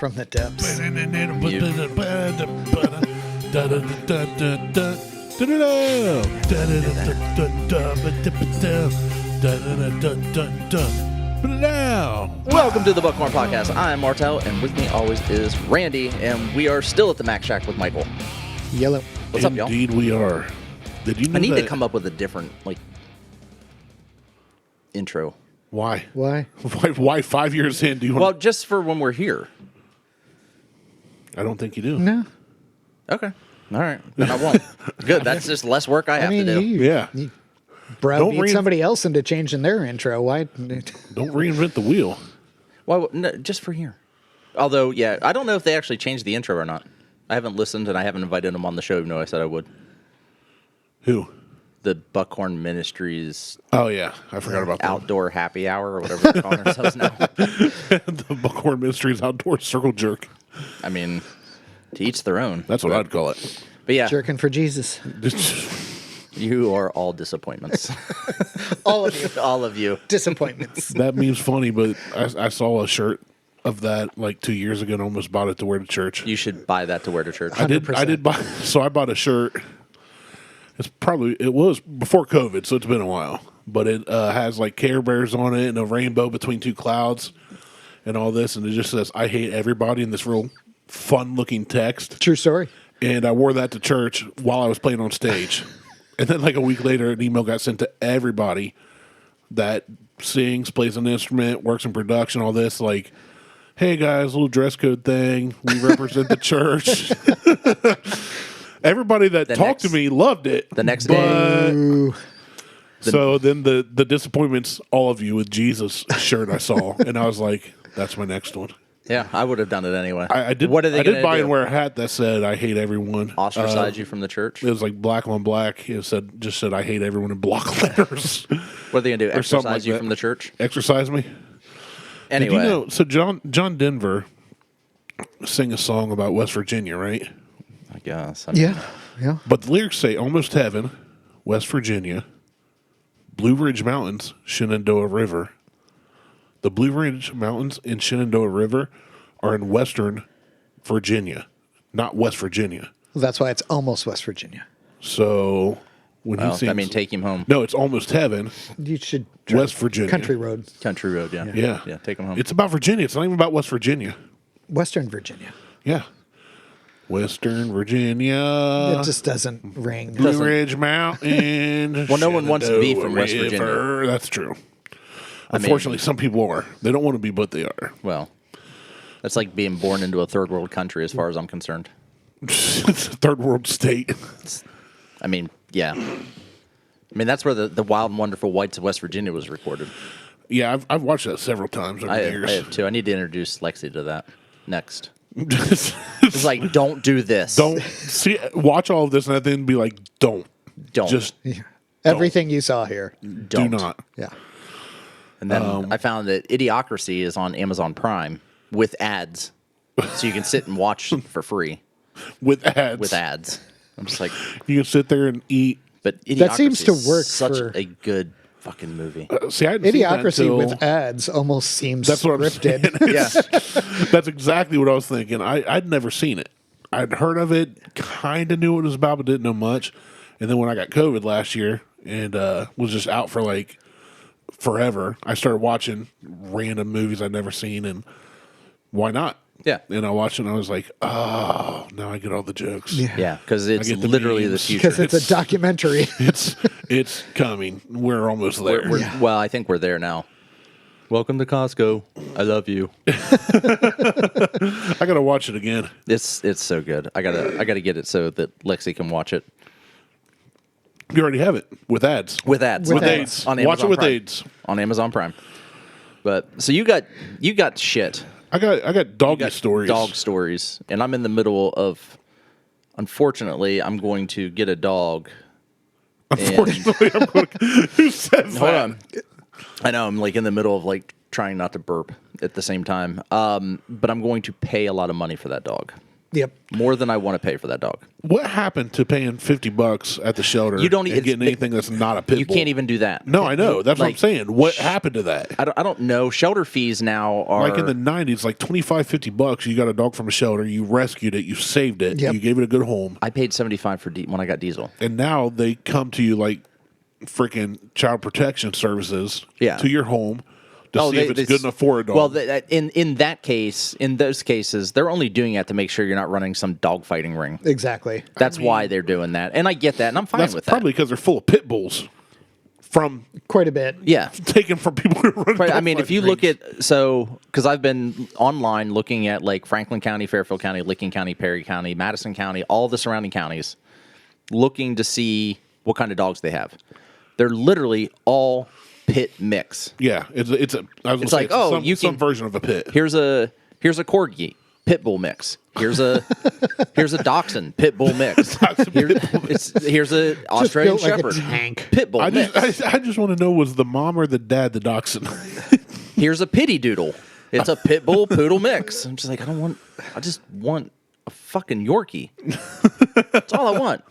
from the depths. Welcome to the Buckhorn Podcast. I'm Martel, and with me always is Randy, and we are still at the Macshack with Michael. Yellow. What's up, y'all? Indeed we are. Did you know I need that? to come up with a different, intro. Why? Why? Why 5 years in do you Well, want just for when we're here. I don't think you do. No. Okay. All right. Then I won't. Good. That's just less work I have to do. Yeah. You Don't browbeat somebody else into changing their intro. Why? Don't reinvent the wheel. Why? No, just for here. Although, yeah, I don't know if they actually changed the intro or not. I haven't listened, and I haven't invited them on the show, even though I said I would. Who? The Buckhorn Ministries Oh, yeah. I forgot about that. Outdoor Happy Hour, or whatever they're calling themselves now. The Buckhorn Ministries Outdoor Circle Jerk. I mean, to each their own. That's what I'd call it. But yeah, Jerking for Jesus. you are all disappointments. All of you. All of you. Disappointments. That meme's funny, but I saw a shirt of that like 2 years ago and almost bought it to wear to church. You should buy that to wear to church. I did 100%. buy, so I bought a shirt. It was before COVID, so it's been a while. But it has like Care Bears on it and a rainbow between two clouds and all this. And it just says, I hate everybody in this real fun looking text. True story. And I wore that to church while I was playing on stage. And then like a week later, an email got sent to everybody that sings, plays an instrument, works in production, all this. Like, hey guys, little dress code thing. We represent the church. Everybody that talked to me loved it. The next but, day. Ooh. So then the disappointments, all of you with Jesus shirt I saw. And I was like, that's my next one. Yeah, I would have done it anyway. I did. What are they I gonna did buy do? and wear a hat that said "I hate everyone." Ostracize you from the church? It was like black on black. It said "I hate everyone" in block letters. What are they going to do? or something Exercise like you that. from the church? Exercise me. Anyway. Did you know? So John Denver sang a song about West Virginia, right? I guess. I mean, Yeah. Yeah. But the lyrics say "Almost Heaven, West Virginia, Blue Ridge Mountains, Shenandoah River." The Blue Ridge Mountains and Shenandoah River are in Western Virginia, not West Virginia. Well, that's why it's almost West Virginia. So when he sings, I mean, take him home. no, it's "Almost Heaven, You should West Virginia, Country Road. Country road, yeah. Yeah, Yeah, take him home. It's about Virginia. It's not even about West Virginia. Western Virginia. Yeah, Western Virginia. It just doesn't ring. Blue Ridge Mountains. Well, no one wants to be from West River. Virginia. That's true. Unfortunately, some people are. They don't want to be, but they are. Well, that's like being born into a third world country as far as I'm concerned. It's a third world state. I mean, yeah. I mean, that's where the Wild and Wonderful Whites of West Virginia was recorded. Yeah, I've watched that several times over I the years. have too. I need to introduce Lexi to that next. It's like, don't do this. Don't see. Watch all of this and then be like, don't. Don't. Just Everything you saw here. do Don't. not. Yeah. And then I found that Idiocracy is on Amazon Prime with ads. So you can sit and watch for free With ads. with ads. I'm just like, You can sit there and eat. but Idiocracy That seems to is work such for- a good fucking movie. See, I hadn't seen that Idiocracy until- with ads almost seems That's what I'm scripted. saying. Yeah. That's exactly what I was thinking. I'd never seen it. I'd heard of it, kind of knew what it was about, but didn't know much. And then when I got COVID last year and was just out for like forever, I started watching random movies I'd never seen, and why not? Yeah. And I watched it, and I was like, oh, now I get all the jokes. Yeah. Yeah, because it's get the literally the memes. future. Because it's a documentary. It's coming. We're almost there. Well, I think we're there now. Welcome to Costco. I love you. I got to watch it again. It's so good. I gotta get it so that Lexi can watch it You already have it with ads. with ads. With With ads. aids. on Watch it Amazon with Prime. aids. On Amazon Prime. But so you got shit. I got doggy stories. Dog stories, and I'm in the middle of. Unfortunately, I'm going to get a dog. Unfortunately, I'm going to, who says Hold that? on. I know I'm like in the middle of like trying not to burp at the same time. But I'm going to pay a lot of money for that dog. Yep. More than I want to pay for that dog. What happened to paying $50 at the shelter? You don't and getting anything that's not a pit You bull? can't even do that. No, I know. That's what I'm Like, saying. What happened to that? I don't know. Shelter fees now are Like in the 90s, like $25-$50. You got a dog from a shelter. You rescued it. You saved it. Yep. You gave it a good home. I paid $75 for when I got Diesel. And now they come to you like freaking child protection services Yeah. to your home to see if it's good enough for a dog. Well, in that case, in those cases, they're only doing that to make sure you're not running some dog fighting ring. Exactly. That's why they're doing that, and I get that, and I'm fine that's with probably because they're full of pit bulls from Quite a bit. that. Yeah. taken from people who run. Right, I dog mean, if fighting you look rings. at because I've been online looking at like Franklin County, Fairfield County, Licking County, Perry County, Madison County, all the surrounding counties, looking to see what kind of dogs they have. They're literally all pit mix. Yeah, it's a. I was gonna It's say, like, oh, some, you some can- version of a pit. Here's a corgi pit bull mix. Here's a dachshund pit bull mix. Here's a Australian built like a Shepherd tank. pit bull I mix. just want to know, was the mom or the dad the dachshund? Here's a pity doodle. It's a pit bull poodle mix. I'm just like, I just want a fucking Yorkie. That's all I want.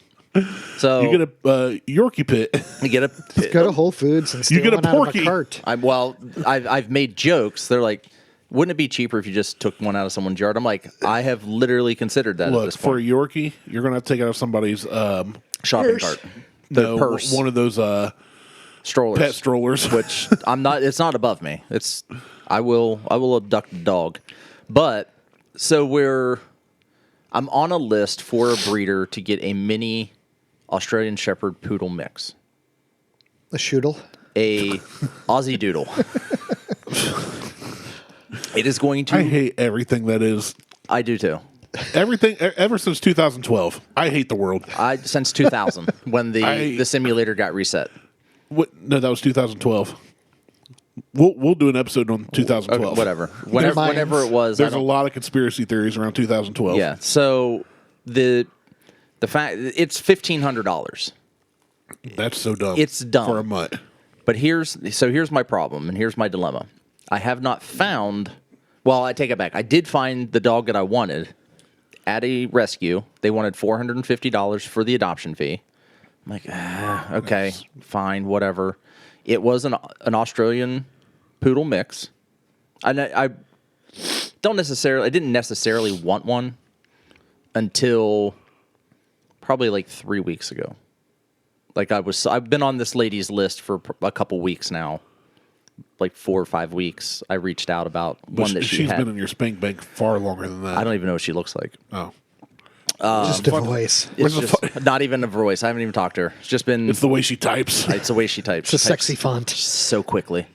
So You get a Yorkie pit. you get a pit. Go to Whole Foods and steal get a one out of Porky. a cart. I've made jokes. They're like, wouldn't it be cheaper if you just took one out of someone's yard? I'm like, I have literally considered that at Look, this for a point. Yorkie, you're gonna have to take it out of somebody's Shopping Purse. cart. The no, purse. one of those Strollers. pet strollers. Which it's not above me. I will abduct the dog. But so I'm on a list for a breeder to get a mini Australian Shepherd Poodle mix. A shoodle. A Aussie Doodle. It is going to I hate everything that is I do too. everything ever since 2012. I hate the world. Since 2000 when the simulator got reset. What? No, that was 2012. We'll do an episode on 2012. Okay, whatever. Whenever it was. There's a lot of conspiracy theories around 2012. Yeah. So the fact it's $1,500. That's so dumb. It's dumb. for a mutt. But here's my problem and here's my dilemma. I have not found. Well, I take it back. I did find the dog that I wanted at a rescue. They wanted $450 for the adoption fee. I'm like, okay, fine, whatever. It was an Australian poodle mix. I didn't necessarily want one until probably like 3 weeks ago. Like I've been on this lady's list for a couple weeks now. Like 4 or 5 weeks. I reached out about one that she's had. been in your spank bank far longer than that. I don't even know what she looks like. Oh, Just a voice. It's the just not even a voice. I haven't even talked to her. It's just been. it's the way she types. It's the way she types. It's a She types sexy font. so quickly.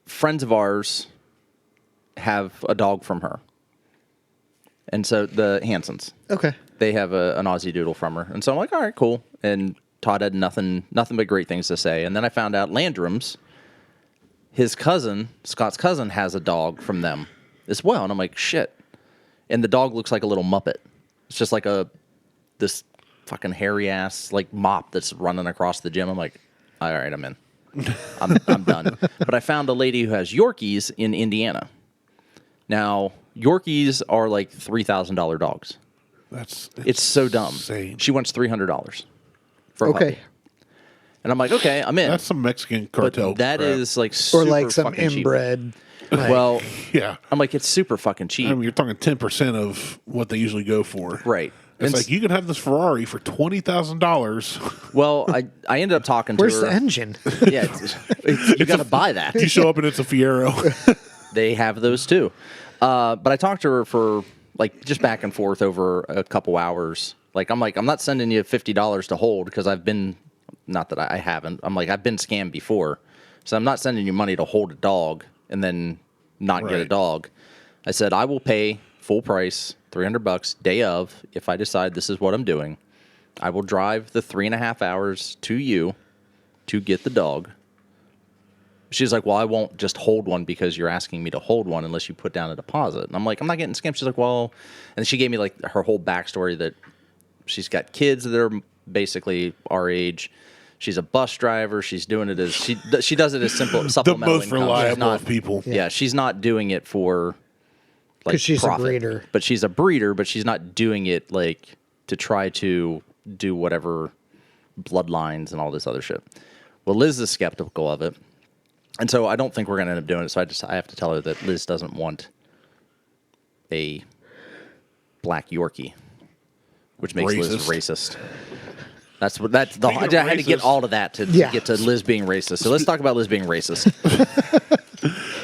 Friends of ours have a dog from her, and so the Hansons. Okay. They have an Aussie Doodle from her, and so I'm like, all right, cool. And Todd had nothing but great things to say. And then I found out Landrum's, his cousin, Scott's cousin, has a dog from them as well. And I'm like, shit. And the dog looks like a little Muppet. It's just like this fucking hairy ass like mop that's running across the gym. I'm like, all right, I'm in. I'm done. But I found a lady who has Yorkies in Indiana. Now, Yorkies are like $3,000 dogs. It's so dumb. insane. She wants $300 for a Okay. puppy. And I'm like, okay, I'm in. That's some Mexican but cartel. that crap. is like Or super like some fucking cheap. inbred. like- Well, Yeah. I'm like, it's super fucking cheap. I mean, you're talking 10% of what they usually go for. Right. It's And like you can have this Ferrari for $20,000. well, I ended up talking to Where's her. the engine? Yeah, you got to buy that. You show up and it's a Fiero. They have those too. But I talked to her for like just back and forth over a couple hours. Like, I'm not sending you $50 to hold because I've been, not that I haven't. I'm like, I've been scammed before. So I'm not sending you money to hold a dog and then not get a Right. dog. I said, I will pay full price, $300 day of, if I decide this is what I'm doing. I will drive the 3.5 hours to you to get the dog. She's like, well, I won't just hold one because you're asking me to hold one unless you put down a deposit. And I'm like, I'm not getting scammed. She's like, well, and she gave me like her whole backstory that she's got kids that are basically our age. She's a bus driver. She's doing it as she does it as simple The supplemental most income. She's reliable not- of people. Yeah, she's not doing it for 'Cause she's a profit. breeder. But she's a breeder, but she's not doing it like to try to do whatever bloodlines and all this other shit. Well, Liz is skeptical of it. And so I don't think we're going to end up doing it. So I have to tell her that Liz doesn't want a black Yorkie, which makes Liz racist. I had to get all of that to get to Liz being racist. So let's talk about Liz being racist.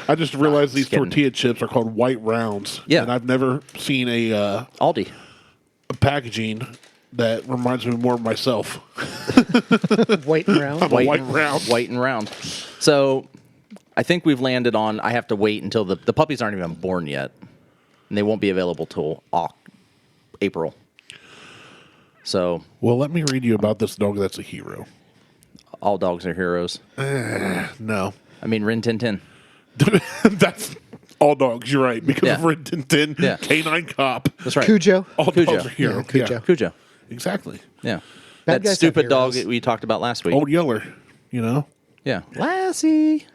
I just realized these tortilla chips are called White Rounds. Yeah. And I've never seen a Aldi. packaging that reminds me more of myself. White and round. I'm a white round. White and round. So I think we've landed on I have to wait until the puppies aren't even born yet. And they won't be available till April. So, well, let me read you about this dog that's a hero. All dogs are heroes. No. I mean, Rin Tin Tin. That's all dogs. You're right. Because of Rin Tin Tin, Canine Cop. That's right. Cujo. All dogs are heroes. Yeah, Cujo. Cujo. Exactly. Yeah. Bad That guys stupid have dog heroes. that we talked about last week. Old Yeller, you know? Yeah. Lassie.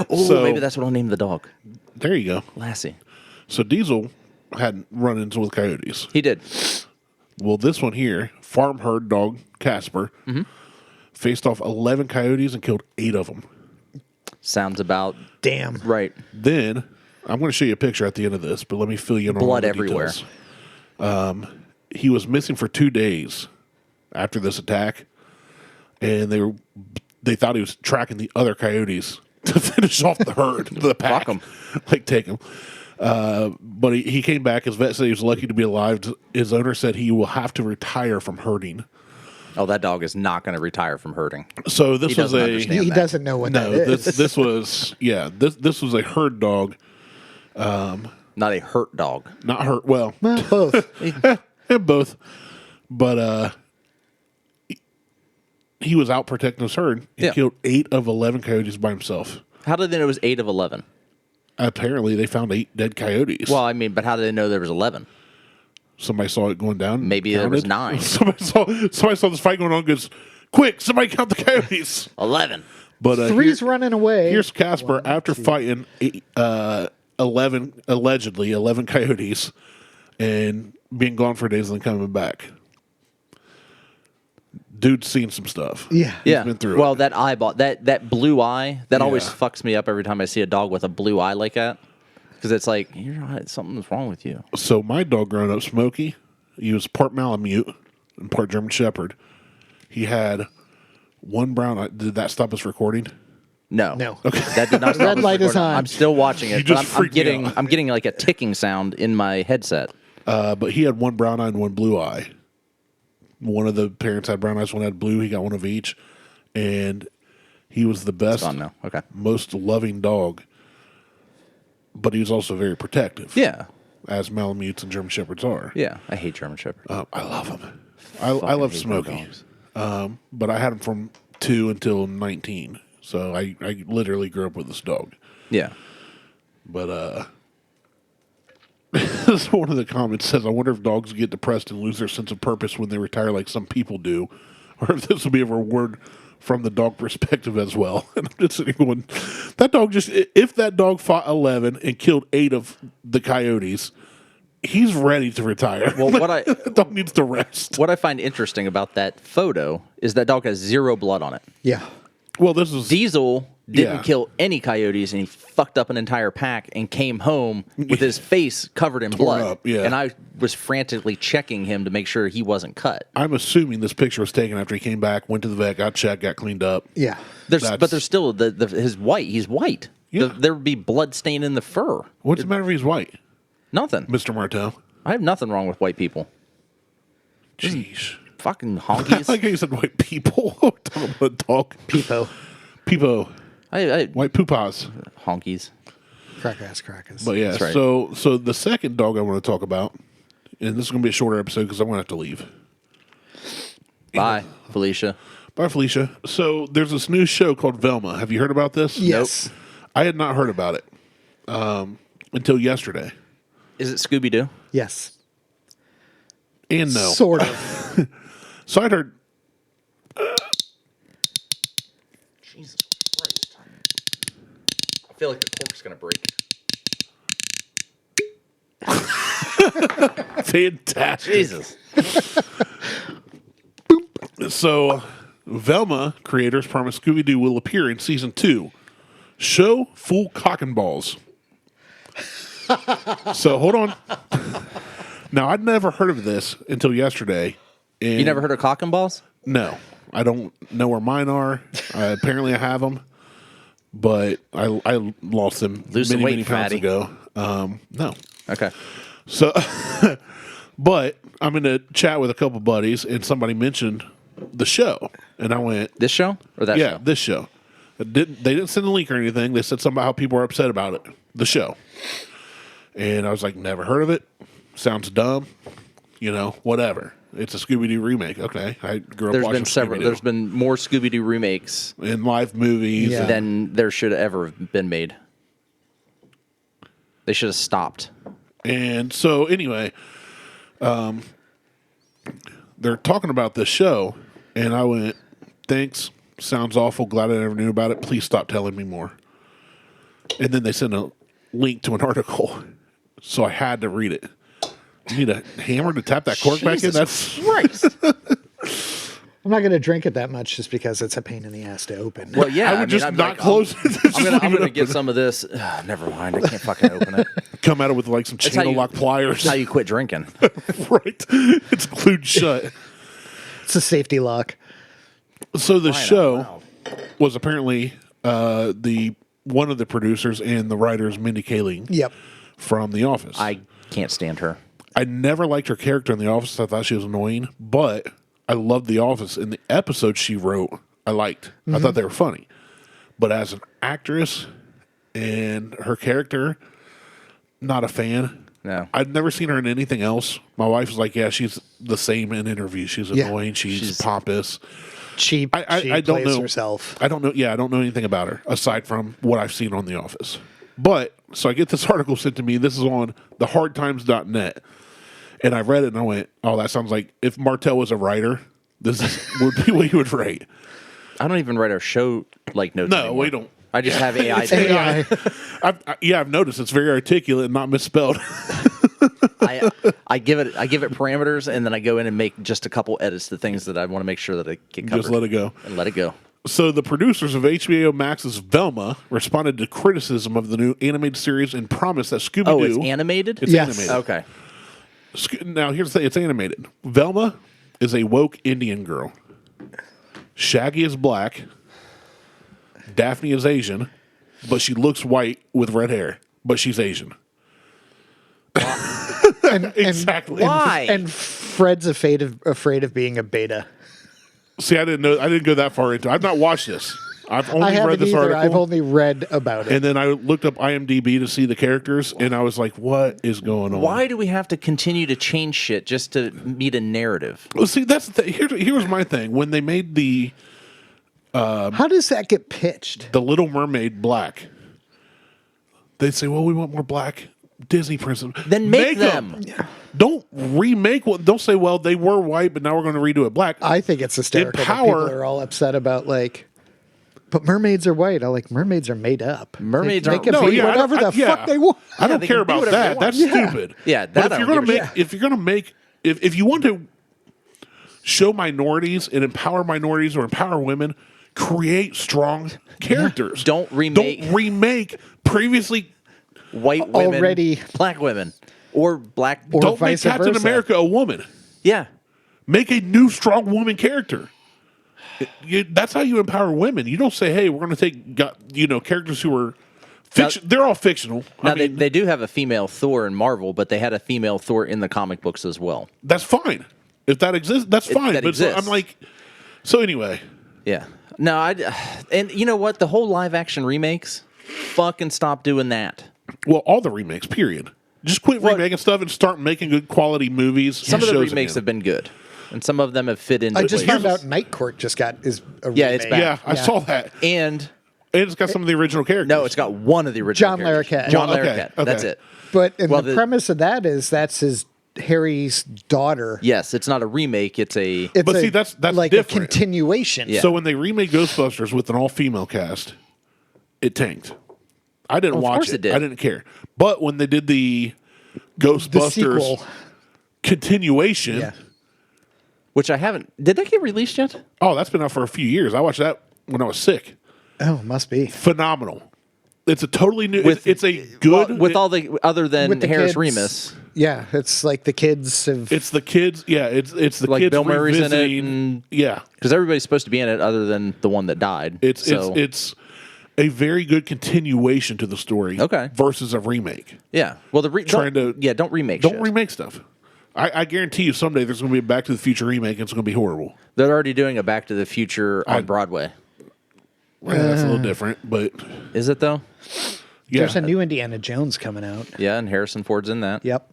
Oh, So- maybe that's what I'll name the dog. There you go. Lassie. So Diesel had run-ins with coyotes. He did. Well, this one here, farm herd dog Casper, faced off 11 coyotes and killed 8 of them. Sounds about Damn. right. Then, I'm going to show you a picture at the end of this, but let me fill you in on all Blood the everywhere. details. He was missing for 2 days after this attack, and they thought he was tracking the other coyotes to finish off the herd, the pack. Fuck 'em. Like, take him. But he came back. His vet said he was lucky to be alive. His owner said he will have to retire from herding. Oh, that dog is not going to retire from herding. So this He was doesn't a understand. He that. doesn't know what no. that is. This was this was a herd dog, Not a hurt dog. not herd. Well, Well, both. both, but he was out protecting his herd. He Yeah. killed 8 of 11 coyotes by himself. How did they know it was 8 of 11? Apparently, they found 8 dead coyotes. Well, I mean, but how did they know there was 11? Somebody saw it going down. and Maybe there was counted. 9. Somebody saw this fight going on. Goes, quick! Somebody count the coyotes. 11. But Three's running away. Here's Casper after fighting 11 coyotes and being gone for days and then coming back. Dude's seen some stuff. Yeah. Yeah. been through well, it. that eyeball, that blue eye, that always Yeah. fucks me up every time I see a dog with a blue eye like that. Because it's like, something's wrong with you. So my dog growing up, Smokey, he was part Malamute and part German Shepherd. He had one brown eye. Did that stop us recording? No. No. That did not stop Red us light is recording. on. I'm still watching it. You but just freaked me out. I'm getting like a ticking sound in my headset. But he had one brown eye and one blue eye. One of the parents had brown eyes, one had blue. He got one of each. And he was the best, Gone now. Okay. most loving dog. But he was also very protective. Yeah. As Malamutes and German Shepherds are. Yeah. I hate German Shepherd. I love him. I love hate Smokey. dogs. But I had him from 2 until 19. So I literally grew up with this dog. Yeah. But one of the comments says, I wonder if dogs get depressed and lose their sense of purpose when they retire like some people do. Or if this will be a reward from the dog perspective as well. And I'm just sitting going, that dog if that dog fought 11 and killed 8 of the coyotes, he's ready to retire. Well, that dog needs to rest. what I find interesting about that photo is that dog has 0 blood on it. Yeah. Well, this is Diesel didn't Yeah. kill any coyotes, and he fucked up an entire pack and came home with his face covered in blood. up, yeah. And I was frantically checking him to make sure he wasn't cut. I'm assuming this picture was taken after he came back, went to the vet, got checked, got cleaned up. Yeah. But there's still his white. He's white. Yeah. There would be blood stain in the fur. What's the matter if he's white, Nothing. Mr. Martel? I have nothing wrong with white people. Jeez. Fucking I honkies. like how you said white people. Talking about a dog. Peepo. People. I White poopas. honkies. Crackers. But yeah, That's right. so the second dog I want to talk about, and this is going to be a shorter episode because I'm going to have to leave. Bye, Felicia. Bye, Felicia. So there's this new show called Velma. Have you heard about this? Yes. I had not heard about it until yesterday. Is it Scooby Doo? Yes. And no. Sort of. So I'd heard, Jesus Christ. I feel like the cork's going to break. Fantastic. Jesus. So, Velma creators promise Scooby Doo will appear in season 2. Show full cock and balls. So, hold on. Now, I'd never heard of this until yesterday. And You never heard of cock and balls? No. I don't know where mine are. Apparently, I have them. But I lost them Lose some many weight, pounds fatty. ago. No. Okay. So, but I'm in a chat with a couple buddies, and somebody mentioned the show, and I went, This show or that "Yeah, show? this show." They didn't send a link or anything. They said something about how people are upset about it, the show, and I was like, "Never heard of it. Sounds dumb. Whatever. It's a Scooby Doo remake. Okay, I grew up There's watching been several. Scooby-Doo There's been more Scooby Doo remakes in live movies. Yeah. than there should have ever been made. They should have stopped. And so anyway, they're talking about this show, and I went, "Thanks. Sounds awful. Glad I never knew about it. Please stop telling me more." And then they sent a link to an article, so I had to read it. You need a hammer to tap that cork back in? That's Christ. I'm not going to drink it that much just because it's a pain in the ass to open. Well, yeah. I would just I'm not like, close it. Just I'm leave gonna it get open. some of this. Never mind. I can't fucking open it. Come at it with like some That's how channel you- lock pliers. That's how you quit drinking. Right. It's glued shut. It's a safety lock. So the Crying out show loud. was apparently the one of the producers and the writers, Mindy Kaling, Yep. from The Office. I can't stand her. I never liked her character in The Office. I thought she was annoying, but I loved The Office. And the episodes she wrote, I liked. I thought they were funny. But as an actress and her character, not a fan. No. I'd never seen her in anything else. My wife was like, "Yeah, she's the same in interviews. She's Yeah. annoying. She's She's- pompous." She I don't plays know herself. I don't know. Yeah, I don't know anything about her aside from what I've seen on The Office. But so I get this article sent to me. This is on thehardtimes.net, and I read it and I went, "Oh, that sounds like if Martell was a writer, would be what he would write." I don't even write our show like notes. No, anymore. we don't. I just have AI. It's AI. I've noticed it's very articulate and not misspelled. I give it parameters, and then I go in and make just a couple edits to things that I want to make sure that I get covered. Just let it go. And let it go. So the producers of HBO Max's Velma responded to criticism of the new animated series and promised that Scooby Doo. Oh, it's animated. It's Yes. animated. Okay. Now, here's the thing. It's animated. Velma is a woke Indian girl. Shaggy is black. Daphne is Asian, but she looks white with red hair, but she's Asian. Exactly. Why? And Fred's afraid of being a beta. See, I didn't know. I didn't go that far into it. I've not watched this. I've I only read haven't this either. article. I've only read about it. And then I looked up IMDb to see the characters, and I was like, what is going on? Why do we have to continue to change shit just to meet a narrative? Well, see, that's the thing. Here's my thing. When they made the How does that get pitched? Little Mermaid black, they say, well, we want more black Disney princess. Then make them. Don't remake one. Don't say, well, they were white, but now we're going to redo it black. I think it's hysterical that Empower- people are all upset about but mermaids are white. I Mermaids they aren't- can No, be yeah, whatever I- the yeah. fuck they want. I don't they care can do about whatever they that. want. That's Yeah. stupid. Yeah, But that if I you're don't gonna give a make, shit. if you're gonna make, if you want to show minorities and empower minorities or empower women, create strong characters. Don't remake- Don't remake previously. White women, Already- black women, or black. Or Don't make vice Captain versa. America a woman. Yeah. Make a new strong woman character. That's how you empower women. You don't say, "Hey, we're going to take characters who are fiction." They're all fictional. Now I mean, they do have a female Thor in Marvel, but they had a female Thor in the comic books as well. that's fine. If that exists, that's fine. that But so exists. I'm like, so anyway. Yeah. No, and you know what? The whole live action remakes, fucking stop doing that. Well, all the remakes, period. Just quit remaking stuff and start making good quality movies. Some of the shows remakes again. have been good, and some of them have fit into. I just places. found out Night Court is a Yeah, it's remake. back. Yeah, I saw that. And And it's got some of the original characters. no, it's got one of the original. John characters. Larroquette. John Okay, Larroquette. okay. That's it. But Well, the premise of that is that's his Harry's daughter. Yes, it's not a remake. It's a. It's But see, that's like different. a continuation. Yeah. So when they remade Ghostbusters with an all-female cast, it tanked. I didn't Of watch course it did. I didn't care. But when they did the Ghostbusters sequel. continuation. Yeah. Which I haven't. Did that get released yet? Oh, that's been out for a few years. I watched that when I was sick. Oh, must be. Phenomenal. It's a totally new. With- it's a good with all the other than With the Harris kids. Remus. Yeah, it's like the kids have. It's the kids. Yeah, it's the Like kids Bill Murray's in it, revisiting- and yeah, because everybody's supposed to be in it, other than the one that died. it's a very good continuation to the story. Okay. Versus a remake. yeah. Well, Trying to- don't remake. Don't shit. remake stuff. I guarantee you someday there's going to be a Back to the Future remake and it's going to be horrible. They're already doing a Back to the Future on Broadway. Well, that's a little different, but Is it though? yeah. There's a new Indiana Jones coming out. Yeah, and Harrison Ford's in that. Yep.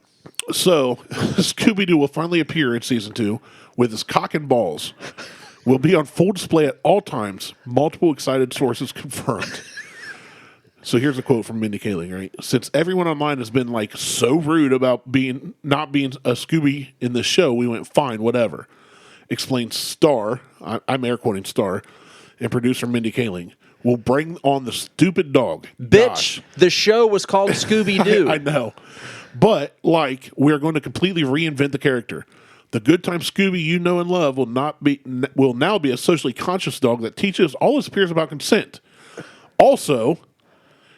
So Scooby Doo will finally appear in season 2 with his cock and balls. Will be on full display at all times. Multiple excited sources confirmed. So here's a quote from Mindy Kaling, right? Since everyone online has been like so rude about not being a Scooby in the show, we went fine, whatever. Explains Star, I'm air quoting Star, and producer Mindy Kaling. We'll bring on the stupid dog. Bitch, Gosh. the show was called Scooby Doo. I know. But like we're going to completely reinvent the character. The good time Scooby you know and love will now be a socially conscious dog that teaches all his peers about consent. Also,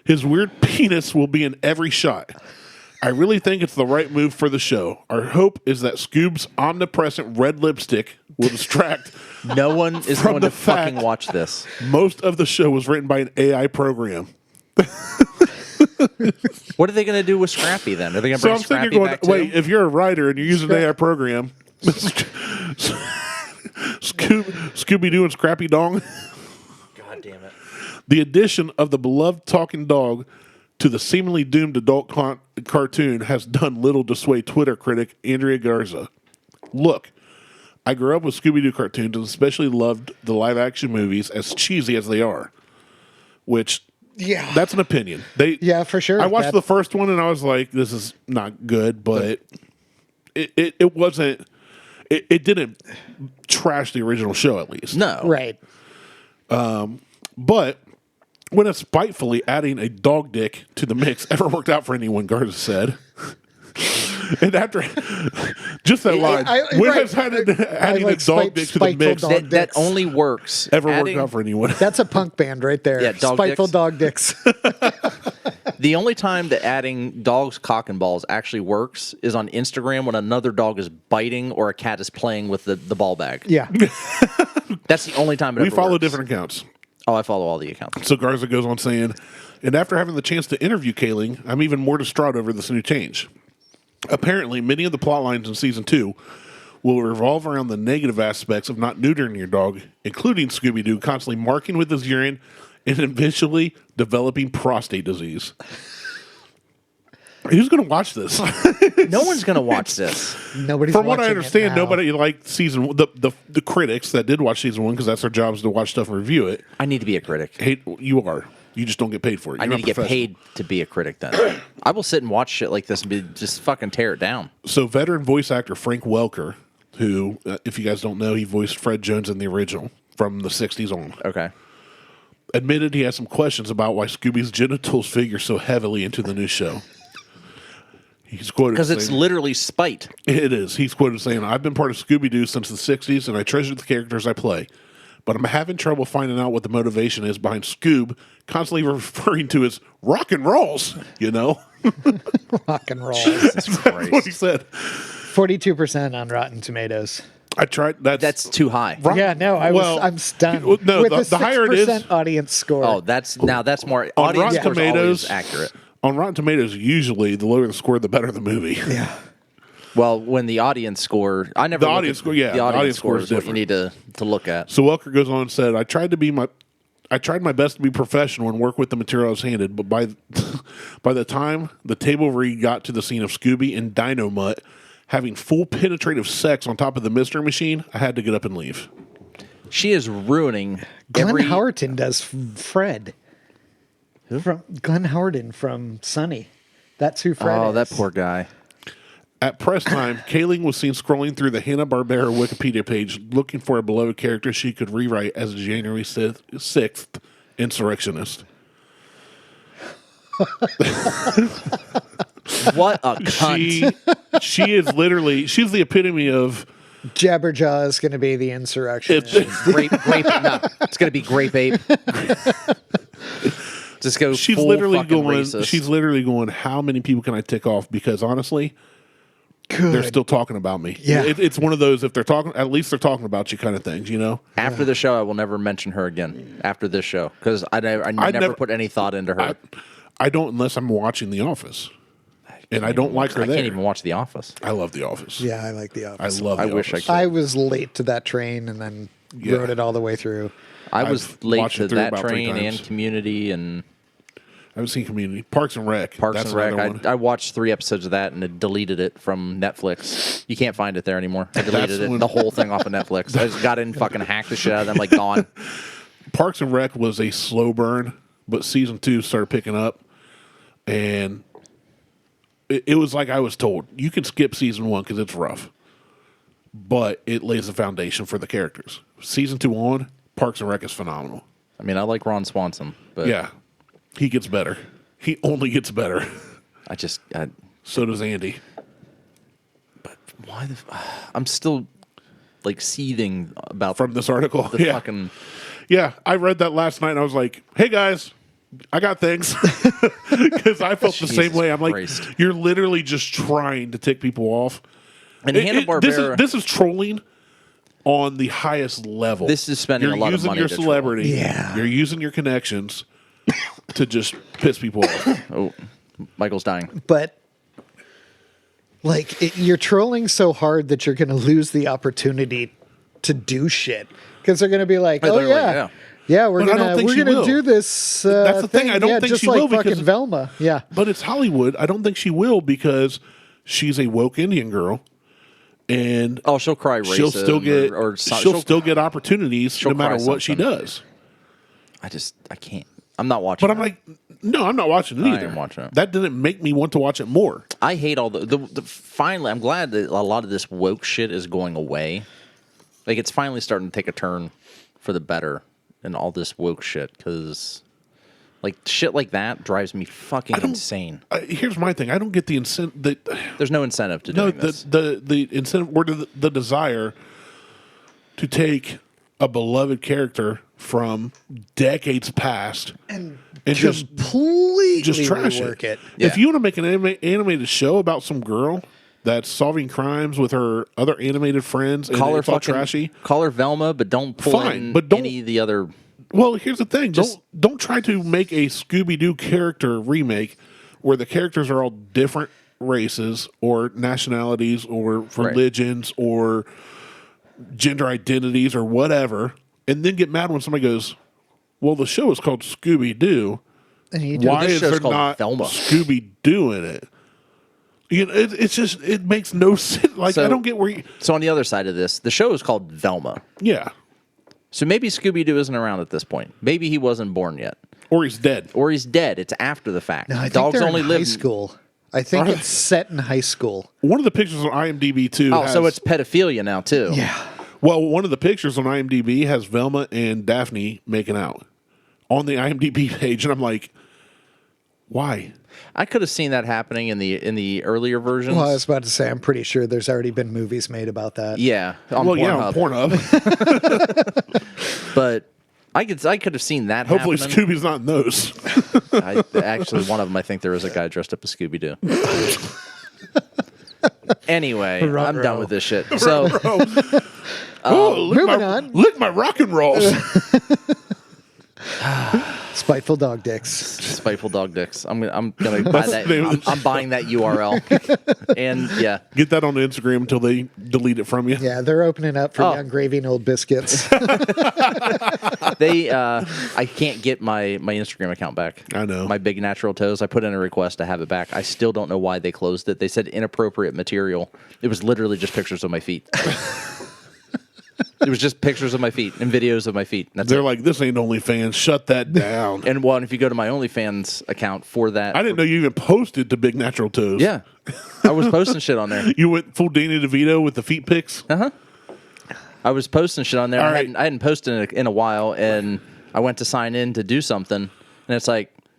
his weird penis will be in every shot. I really think it's the right move for the show. Our hope is that Scoob's omnipresent red lipstick will distract. No one is From going the to fucking fact- watch this. Most of the show was written by an AI program. What are they going to do with Scrappy then? Are they going to So bring I'm Scrappy thinking, going, back wait, too? if you're a writer and you're using an AI program, Scooby Doo and Scrappy Dong. God damn it. The addition of the beloved talking dog to the seemingly doomed adult cartoon has done little to sway Twitter critic Andrea Garza. Look, I grew up with Scooby Doo cartoons and especially loved the live action movies, as cheesy as they are. Which, Yeah. that's an opinion. Yeah, for sure. I watched the first one and I was like, this is not good, but it wasn't. It didn't trash the original show, at least. No. Right. But when it's spitefully adding a dog dick to the mix ever worked out for anyone, Garza said. And after just that line, when right. has adding like a dog dick to the spiteful mix dog That dicks. only works. ever worked Adding- out for anyone? That's a punk band right there. Yeah, dog Spiteful dicks. dog dicks. The only time that adding dogs' cock and balls actually works is on Instagram when another dog is biting or a cat is playing with the ball bag. Yeah. That's the only time it We ever follow works. different accounts. Oh, I follow all the accounts. So Garza goes on saying, and after having the chance to interview Kaling, I'm even more distraught over this new change. Apparently, many of the plot lines in season 2 will revolve around the negative aspects of not neutering your dog, including Scooby Doo constantly marking with his urine and eventually developing prostate disease. Who's going to watch this? No one's going to watch this. Nobody's From what I watching it understand, now. nobody liked season the critics that did watch season 1 because that's their job is to watch stuff and review it. I need to be a critic. Hate you are. You just don't get paid for it. I You're need not to get professional. paid to be a critic then. I will sit and watch shit like this and just fucking tear it down. So, veteran voice actor Frank Welker, who, if you guys don't know, he voiced Fred Jones in the original from the 60s on, Okay. admitted he has some questions about why Scooby's genitals figure so heavily into the new show. He's quoted Because it's saying, literally spite. it is. He's quoted saying, I've been part of Scooby Doo since the 60s, and I treasure the characters I play. But I'm having trouble finding out what the motivation is behind Scoob constantly referring to his rock and rolls, you know? Rock and roll. Jesus That's what he Christ. said. 42% on Rotten Tomatoes. I tried. That's too high. Rock- Yeah, no, I'm stunned. Well, no, with the a higher it is- 6% audience score. Oh, that's more On audience Rotten scores Tomatoes, always accurate. On Rotten Tomatoes, usually the lower the score, the better the movie. Yeah. Well, when the audience score, I never The look audience at- score, yeah, the audience score score is is what you need to look at. So Welker goes on and said, I tried my best to be professional and work with the material I was handed, but by the time the table read got to the scene of Scooby and Dino Mutt having full penetrative sex on top of the mystery machine, I had to get up and leave. She is ruining Glenn every. Howerton does Fred. From Glenn Howerton from Sunny. That's who Fred is. Oh, that poor guy. At press time, Kaling was seen scrolling through the Hanna-Barbera Wikipedia page looking for a beloved character she could rewrite as a January 6th insurrectionist. What a cunt. She is literally, she's the epitome of, Jabberjaw is going to be the insurrectionist. grape. No, it's gonna be grape ape. Just go. she's full literally fucking going, racist. she's literally going, how many people can I tick off? Because honestly, they're still talking about me. Yeah. It's one of those, if they're talking, at least they're talking about you kind of things, you know? After the show, I will never mention her again. After this show, because I never put any thought into her. I don't unless I'm watching The Office. And I don't like her I there. can't even watch The Office. I love The Office. Yeah, I like The I Office. love The I wish I Office. could. I was late to that train and then rode it all the way through. I was I've late watched to it through that about 3 train and times. Community and I haven't seen Community. Parks and Rec. Parks That's and Rec. another one. I watched 3 episodes of that and it deleted it from Netflix. You can't find it there anymore. I deleted That's when- the whole thing off of Netflix. I just got in, fucking hacked the shit out of them, like gone. Parks and Rec was a slow burn, but season 2 started picking up, and it was like I was told, you can skip season 1 because it's rough, but it lays the foundation for the characters. Season 2 on, Parks and Rec is phenomenal. I mean, I like Ron Swanson, but Yeah, he gets better. He only gets better. So does Andy. Why the? I'm still like seething about From this article, the fucking. Yeah, I read that last night and I was like, hey guys, I got things. Because I felt the same Jesus way. I'm like, Christ. you're literally just trying to tick people off. And Hanna-Barbera. This is trolling on the highest level. This is spending you're a lot of using money your to troll. celebrity. Yeah. You're using your connections to just piss people off. Oh, Michael's dying. But like you're trolling so hard that you're going to lose the opportunity to do shit because they're going to be like, Right, "Oh they're like, yeah, yeah, we're But I don't gonna think she will. do this." That's the thing, I don't yeah, think just she like will fucking because- Velma. Yeah, But it's Hollywood. I don't think she will because she's a woke Indian girl. And Oh, she'll cry racism. she'll still get she'll still get opportunities no matter cry what she something. does. I can't. I'm not watching. But I'm like, no, I'm not watching it I either. am watching it. That didn't make me want to watch it more. I hate all the. Finally, I'm glad that a lot of this woke shit is going away. Like it's finally starting to take a turn for the better, and all this woke shit because, like shit like that drives me fucking insane. Here's my thing. I don't get the incentive. There's no incentive to No, doing this. the incentive or the desire to take a beloved character from decades past and just completely trash rework it. Yeah. If you want to make an animated show about some girl that's solving crimes with her other animated friends and Call her it's all fucking trashy, Call her Velma, but don't pull Fine, in but don't- any of the other. well, here's the thing. Just- Don't try to make a Scooby Doo character remake where the characters are all different races or nationalities or religions or gender identities or whatever, and then get mad when somebody goes, well, the show is called Scooby Doo. And you Why This is show's there called not Velma. Scooby Doo in it? You know, it's just, it makes no sense. Like, So- I don't get where you, So on the other side of this, the show is called Velma. yeah. So maybe Scooby Doo isn't around at this point. Maybe he wasn't born yet, Or he's dead. or he's dead. It's after the fact. No, I think Dogs they're only in live high school. I think Are it's set in high school. One of the pictures on IMDb, too. Oh, has, so it's pedophilia now too. Yeah. well, one of the pictures on IMDb has Velma and Daphne making out on the IMDb page, and I'm like, why? I could have seen that happening in the earlier versions. Well, I was about to say, I'm pretty sure there's already been movies made about that. Yeah, on Well, Pornhub. yeah, on Pornhub. But I could have seen that. Hopefully, happening. Scooby's not in those. Actually, one of them, I think there was a guy dressed up as Scooby Doo. Anyway, I'm Ruh-roh. done with this shit. So Oh, lick moving my, on. Lick my rock and rolls. Spiteful dog dicks. spiteful dog dicks. I'm gonna buy That's that. the name of the I'm buying that URL. And yeah, Get that on Instagram until they delete it from you. Yeah, they're opening up for Oh. young gravy and old biscuits. they. I can't get my Instagram account back. I know. My big natural toes. I put in a request to have it back. I still don't know why they closed it. They said inappropriate material. It was literally just pictures of my feet. It was just pictures of my feet and videos of my feet. That's They're it. like, this ain't OnlyFans. Shut that down. And one, if you go to my OnlyFans account for that, I didn't know you even posted to Big Natural Toes. yeah, I was posting shit on there. You went full Danny DeVito with the feet pics. I was posting shit on there. All I right. hadn't posted in a while, and I went to sign in to do something, and it's like,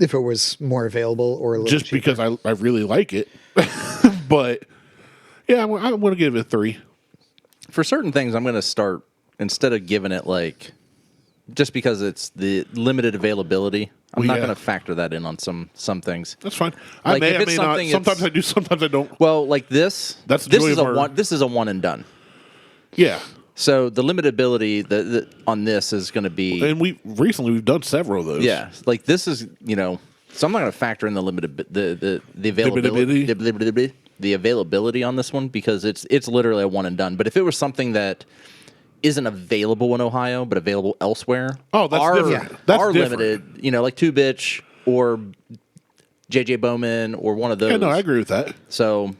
if it was more available or a little just cheaper. because I really like it. But yeah, I want to give it a 3. For certain things, I'm going to start, instead of giving it like, just because it's the limited availability, I'm not going to factor that in on some things. That's fine. Like, I if it's may not. something Sometimes it's- I do. Sometimes I don't. Well, like this, That's the this joy is of a our- one. This is a one and done. Yeah. So the limitability on this is going to be, And we've done several of those. yeah, like this is, so I'm not going to factor in the limited the availability on this one, because it's literally a one and done. But if it was something that isn't available in Ohio but available elsewhere, Oh, that's different. Yeah. That's are different. limited, like Two Bitch or JJ Bowman or one of those. Yeah, no, I agree with that. So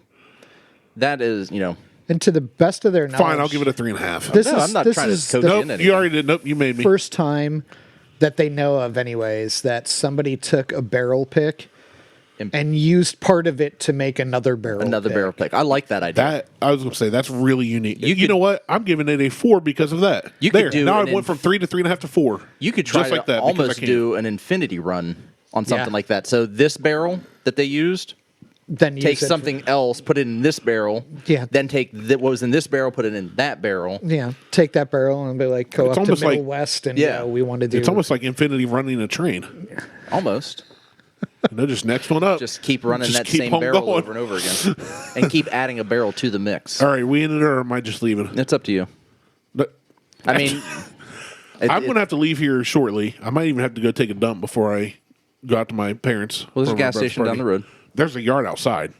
that is, And to the best of their knowledge, Fine, I'll give it a 3.5. This no, is I'm not this trying to is coach the you into Nope, anything. you already did. Nope, you made me. first time that they know of, anyways, that somebody took a barrel pick and used part of it to make another barrel. barrel pick. I like that idea. That I was going to say that's really unique. You could- know what? I'm giving it a 4 because of that. You could there. do now I an went from 3 to 3.5 to 4. You could try just to like that because I almost can. do an infinity run on something Yeah. like that. So this barrel that they used, Then take use it something else, put it in this barrel. Yeah. Then take what was in this barrel, put it in that barrel. Yeah, take that barrel and be like, go It's up to almost Middle like- West, and Yeah. we want to do. It's almost like Infinity running a train. Almost. Just next one up. Just keep running Just that keep same on barrel going. over and over again. And keep adding a barrel to the mix. All right, we ended it, or am I just leaving? It's up to you. But- I mean, I'm going to have to leave here shortly. I might even have to go take a dump before I go out to my parents. Well, there's a for my gas brother's station down party. the road. There's a yard outside.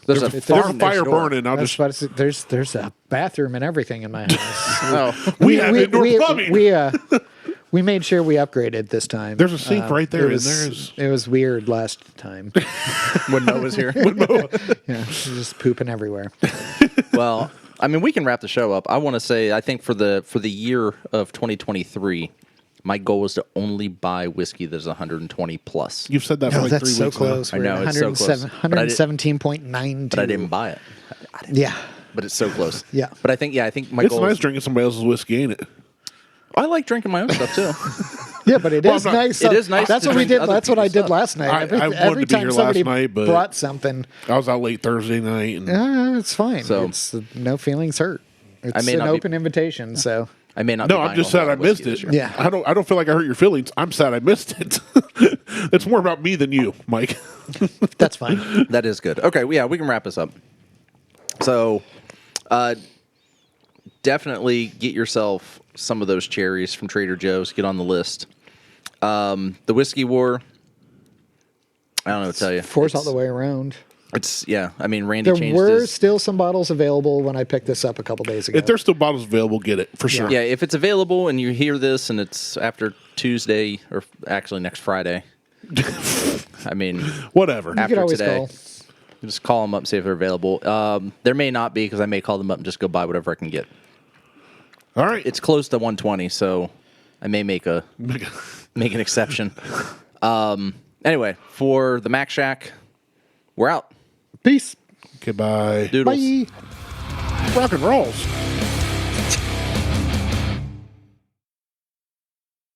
There's a There's farm a fire next door. burning. I'll That's just. what it's- there's a bathroom and everything in my house. Oh, We have indoor plumbing. We made sure we upgraded this time. There's a sink right there, It and was, there's- it was weird last time. when Mo was here. Yeah, just pooping everywhere. Well, I mean, we can wrap the show up. I want to say, I think for the year of 2023, my goal is to only buy whiskey that's 120 plus. You've said that for Oh, like that's 3 so weeks close. I We're know, at it's so close. 117.92. But I didn't buy it. Yeah. But it's so close. Yeah. But I think my now. It's goal nice is, drinking somebody else's whiskey, ain't it? I like drinking my own stuff too. Yeah, but it Well, is I'm not- nice. It is nice That's to what we drink did. other That's what I people's did stuff. last night. I wanted Every to be time here somebody last night, but- brought something, I was out late Thursday night, and it's fine. So- It's no feelings hurt. It's may an not be- open invitation. So I may not. no, be I'm buying just a whole sad lot I of whiskey missed this it. year. Yeah. I don't feel like I hurt your feelings. I'm sad I missed it. It's more about me than you, Mike. that's fine. That is good. Okay, yeah, we can wrap this up. So, definitely get yourself some of those cherries from Trader Joe's. Get on the list. The Whiskey War. I don't know what to tell you. Force all the way around. It's yeah. I mean, Randy There changed were his. still some bottles available when I picked this up a couple days ago. If there's still bottles available, get it for sure. Yeah, if it's available and you hear this and it's after Tuesday or actually next Friday. I mean, Whatever. you after could always today. call. Just call them up, see if they're available. There may not be because I may call them up and just go buy whatever I can get. All right. It's close to 120, so I may make an exception. Anyway, for the Macshack, we're out. Peace. Okay, bye. Doodles. Bye. Rock and rolls.